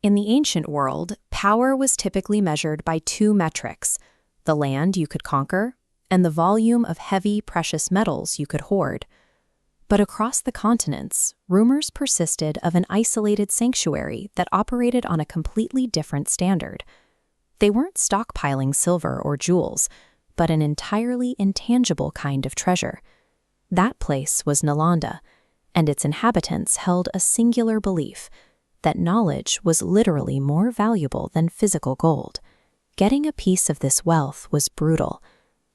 In the ancient world, power was typically measured by two metrics: the land you could conquer and the volume of heavy, precious metals you could hoard. But across the continents, rumors persisted of an isolated sanctuary that operated on a completely different standard. They weren't stockpiling silver or jewels, but an entirely intangible kind of treasure. That place was Nalanda, and its inhabitants held a singular belief that knowledge was literally more valuable than physical gold. Getting a piece of this wealth was brutal.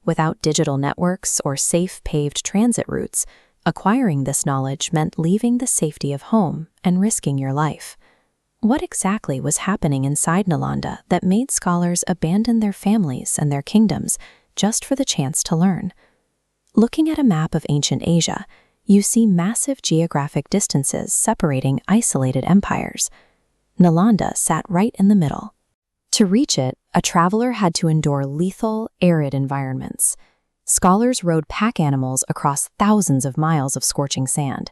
Without digital networks or safe paved transit routes, acquiring this knowledge meant leaving the safety of home and risking your life. What exactly was happening inside Nalanda that made scholars abandon their families and their kingdoms just for the chance to learn? Looking at a map of ancient Asia, you see massive geographic distances separating isolated empires. Nalanda sat right in the middle. To reach it, a traveler had to endure lethal, arid environments. Scholars rode pack animals across thousands of miles of scorching sand.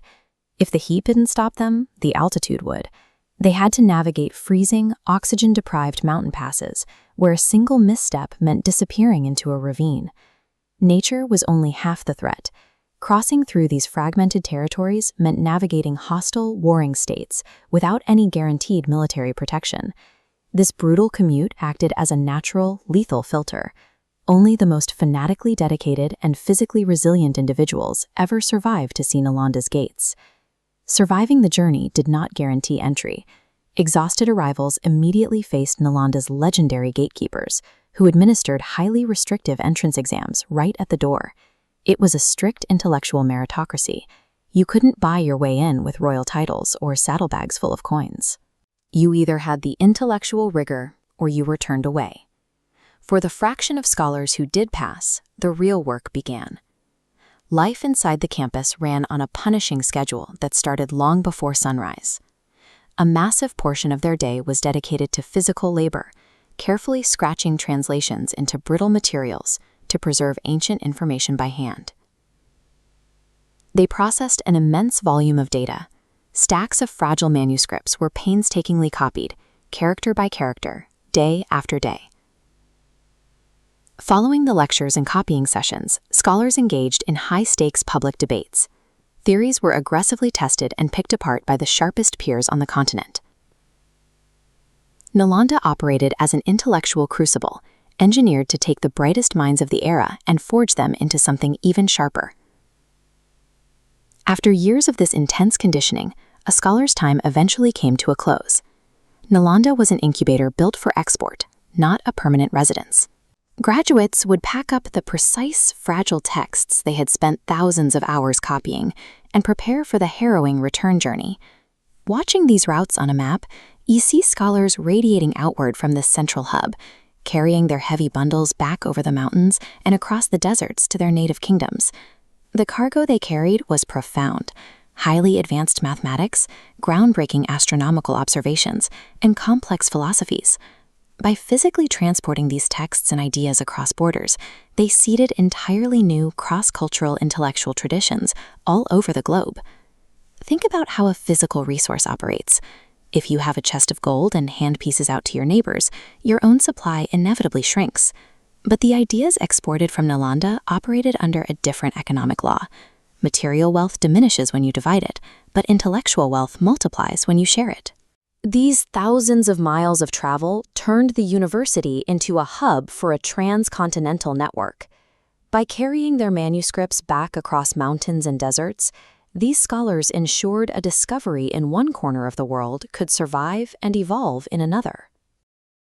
If the heat didn't stop them, the altitude would. They had to navigate freezing, oxygen-deprived mountain passes, where a single misstep meant disappearing into a ravine. Nature was only half the threat. Crossing through these fragmented territories meant navigating hostile, warring states without any guaranteed military protection. This brutal commute acted as a natural, lethal filter. Only the most fanatically dedicated and physically resilient individuals ever survived to see Nalanda's gates. Surviving the journey did not guarantee entry. Exhausted arrivals immediately faced Nalanda's legendary gatekeepers, who administered highly restrictive entrance exams right at the door. It was a strict intellectual meritocracy. You couldn't buy your way in with royal titles or saddlebags full of coins. You either had the intellectual rigor or you were turned away. For the fraction of scholars who did pass, the real work began. Life inside the campus ran on a punishing schedule that started long before sunrise. A massive portion of their day was dedicated to physical labor, carefully scratching translations into brittle materials to preserve ancient information by hand. They processed an immense volume of data. Stacks of fragile manuscripts were painstakingly copied, character by character, day after day. Following the lectures and copying sessions, scholars engaged in high-stakes public debates. Theories were aggressively tested and picked apart by the sharpest peers on the continent. Nalanda operated as an intellectual crucible, engineered to take the brightest minds of the era and forge them into something even sharper. After years of this intense conditioning, a scholar's time eventually came to a close. Nalanda was an incubator built for export, not a permanent residence. Graduates would pack up the precise, fragile texts they had spent thousands of hours copying and prepare for the harrowing return journey. Watching these routes on a map, you see scholars radiating outward from this central hub, carrying their heavy bundles back over the mountains and across the deserts to their native kingdoms. The cargo they carried was profound: highly advanced mathematics, groundbreaking astronomical observations, and complex philosophies. By physically transporting these texts and ideas across borders, they seeded entirely new cross-cultural intellectual traditions all over the globe. Think about how a physical resource operates. If you have a chest of gold and hand pieces out to your neighbors, your own supply inevitably shrinks. But the ideas exported from Nalanda operated under a different economic law. Material wealth diminishes when you divide it, but intellectual wealth multiplies when you share it. These thousands of miles of travel turned the university into a hub for a transcontinental network. By carrying their manuscripts back across mountains and deserts, these scholars ensured a discovery in one corner of the world could survive and evolve in another.